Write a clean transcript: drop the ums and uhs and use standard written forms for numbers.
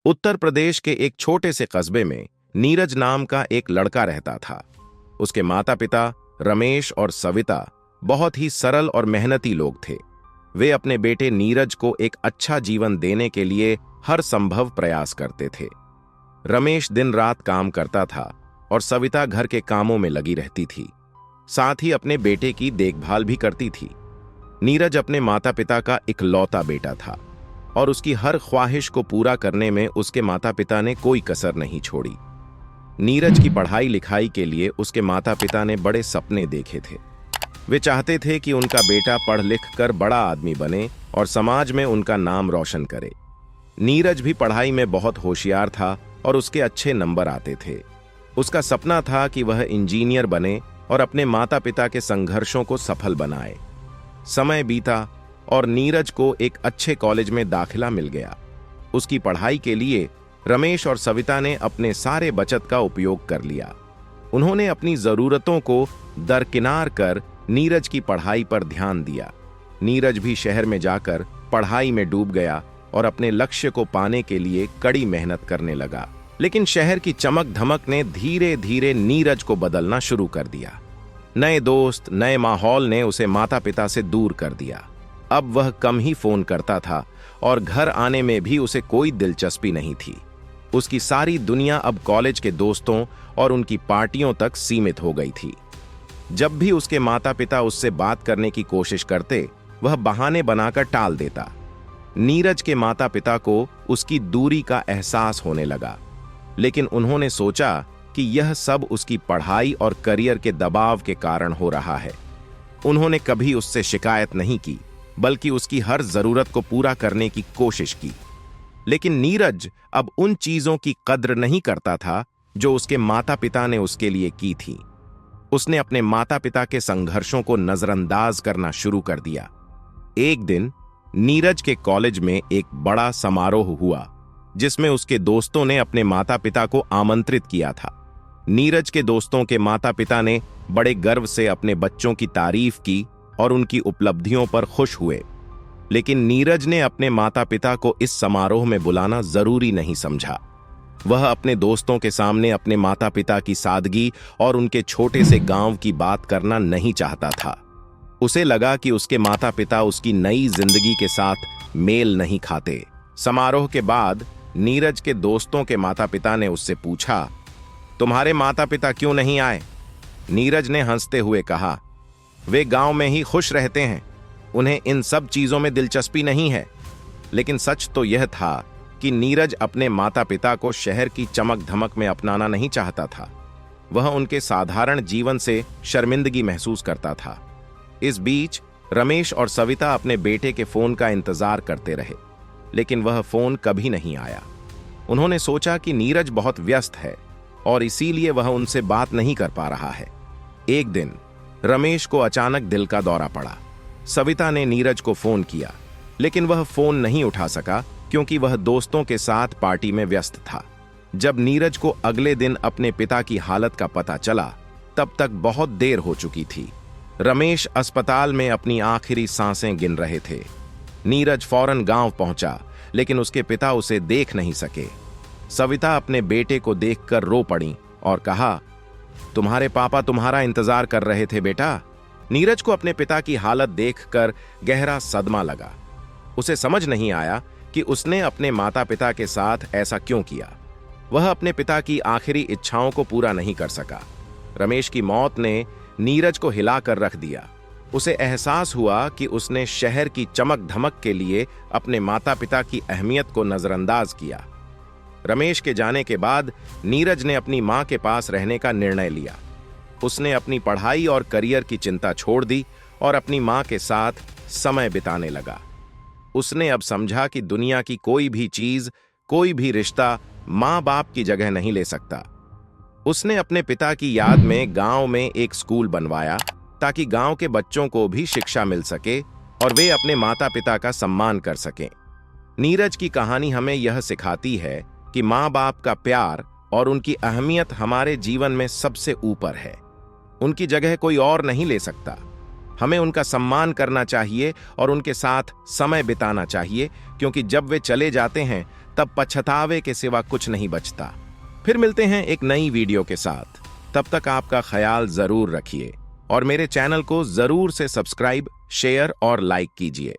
उत्तर प्रदेश के एक छोटे से कस्बे में नीरज नाम का एक लड़का रहता था। उसके माता पिता रमेश और सविता बहुत ही सरल और मेहनती लोग थे। वे अपने बेटे नीरज को एक अच्छा जीवन देने के लिए हर संभव प्रयास करते थे। रमेश दिन रात काम करता था और सविता घर के कामों में लगी रहती थी, साथ ही अपने बेटे की देखभाल भी करती थी। नीरज अपने माता पिता का इकलौता बेटा था और उसकी हर ख्वाहिश को पूरा करने में उसके माता पिता ने कोई कसर नहीं छोड़ी। नीरज की पढ़ाई लिखाई के लिए उसके माता पिता ने बड़े सपने देखे थे। वे चाहते थे कि उनका बेटा पढ़ लिख कर बड़ा आदमी बने और समाज में उनका नाम रोशन करे। नीरज भी पढ़ाई में बहुत होशियार था और उसके अच्छे नंबर आते थे। उसका सपना था कि वह इंजीनियर बने और अपने माता पिता के संघर्षों को सफल बनाए। समय बीता और नीरज को एक अच्छे कॉलेज में दाखिला मिल गया। उसकी पढ़ाई के लिए रमेश और सविता ने अपने सारे बचत का उपयोग कर लिया। उन्होंने अपनी जरूरतों को दरकिनार कर नीरज की पढ़ाई पर ध्यान दिया। नीरज भी शहर में जाकर पढ़ाई में डूब गया और अपने लक्ष्य को पाने के लिए कड़ी मेहनत करने लगा। लेकिन शहर की चमक धमक ने धीरे धीरे नीरज को बदलना शुरू कर दिया। नए दोस्त, नए माहौल ने उसे माता पिता से दूर कर दिया। अब वह कम ही फोन करता था और घर आने में भी उसे कोई दिलचस्पी नहीं थी। उसकी सारी दुनिया अब कॉलेज के दोस्तों और उनकी पार्टियों तक सीमित हो गई थी। जब भी उसके माता पिता उससे बात करने की कोशिश करते, वह बहाने बनाकर टाल देता। नीरज के माता पिता को उसकी दूरी का एहसास होने लगा, लेकिन उन्होंने सोचा कि यह सब उसकी पढ़ाई और करियर के दबाव के कारण हो रहा है। उन्होंने कभी उससे शिकायत नहीं की, बल्कि उसकी हर जरूरत को पूरा करने की कोशिश की। लेकिन नीरज अब उन चीजों की कद्र नहीं करता था जो उसके माता पिता ने उसके लिए की थी। उसने अपने माता पिता के संघर्षों को नजरअंदाज करना शुरू कर दिया। एक दिन नीरज के कॉलेज में एक बड़ा समारोह हुआ, जिसमें उसके दोस्तों ने अपने माता पिता को आमंत्रित किया था। नीरज के दोस्तों के माता पिता ने बड़े गर्व से अपने बच्चों की तारीफ की और उनकी उपलब्धियों पर खुश हुए। लेकिन नीरज ने अपने माता पिता को इस समारोह में बुलाना जरूरी नहीं समझा। वह अपने दोस्तों के सामने अपने माता पिता की सादगी और उनके छोटे से गांव की बात करना नहीं चाहता था। उसे लगा कि उसके माता पिता उसकी नई जिंदगी के साथ मेल नहीं खाते। समारोह के बाद नीरज के दोस्तों के माता पिता ने उससे पूछा, तुम्हारे माता पिता क्यों नहीं आए? नीरज ने हंसते हुए कहा, वे गांव में ही खुश रहते हैं, उन्हें इन सब चीजों में दिलचस्पी नहीं है। लेकिन सच तो यह था कि नीरज अपने माता पिता को शहर की चमक धमक में अपनाना नहीं चाहता था। वह उनके साधारण जीवन से शर्मिंदगी महसूस करता था। इस बीच रमेश और सविता अपने बेटे के फोन का इंतजार करते रहे, लेकिन वह फोन कभी नहीं आया। उन्होंने सोचा कि नीरज बहुत व्यस्त है और इसीलिए वह उनसे बात नहीं कर पा रहा है। एक दिन रमेश को अचानक दिल का दौरा पड़ा। सविता ने नीरज को फोन किया, लेकिन वह फोन नहीं उठा सका क्योंकि वह दोस्तों के साथ पार्टी में व्यस्त था। जब नीरज को अगले दिन अपने पिता की हालत का पता चला, तब तक बहुत देर हो चुकी थी। रमेश अस्पताल में अपनी आखिरी सांसें गिन रहे थे। नीरज फौरन गांव पहुंचा, लेकिन उसके पिता उसे देख नहीं सके। सविता अपने बेटे को देखकर रो पड़ी और कहा, तुम्हारे पापा तुम्हारा इंतजार कर रहे थे बेटा। नीरज को अपने पिता की हालत देखकर गहरा सदमा लगा। उसे समझ नहीं आया कि उसने अपने माता पिता के साथ ऐसा क्यों किया। वह अपने पिता की आखिरी इच्छाओं को पूरा नहीं कर सका। रमेश की मौत ने नीरज को हिलाकर रख दिया। उसे एहसास हुआ कि उसने शहर की चमक धमक के लिए अपने माता पिता की अहमियत को नजरअंदाज किया। रमेश के जाने के बाद नीरज ने अपनी मां के पास रहने का निर्णय लिया। उसने अपनी पढ़ाई और करियर की चिंता छोड़ दी और अपनी मां के साथ समय बिताने लगा। उसने अब समझा कि दुनिया की कोई भी चीज, कोई भी रिश्ता मां बाप की जगह नहीं ले सकता। उसने अपने पिता की याद में गांव में एक स्कूल बनवाया ताकि गांव के बच्चों को भी शिक्षा मिल सके और वे अपने माता पिता का सम्मान कर सकें। नीरज की कहानी हमें यह सिखाती है कि माँ बाप का प्यार और उनकी अहमियत हमारे जीवन में सबसे ऊपर है। उनकी जगह कोई और नहीं ले सकता। हमें उनका सम्मान करना चाहिए और उनके साथ समय बिताना चाहिए, क्योंकि जब वे चले जाते हैं तब पछतावे के सिवा कुछ नहीं बचता। फिर मिलते हैं एक नई वीडियो के साथ। तब तक आपका ख्याल जरूर रखिए और मेरे चैनल को जरूर से सब्सक्राइब, शेयर और लाइक कीजिए।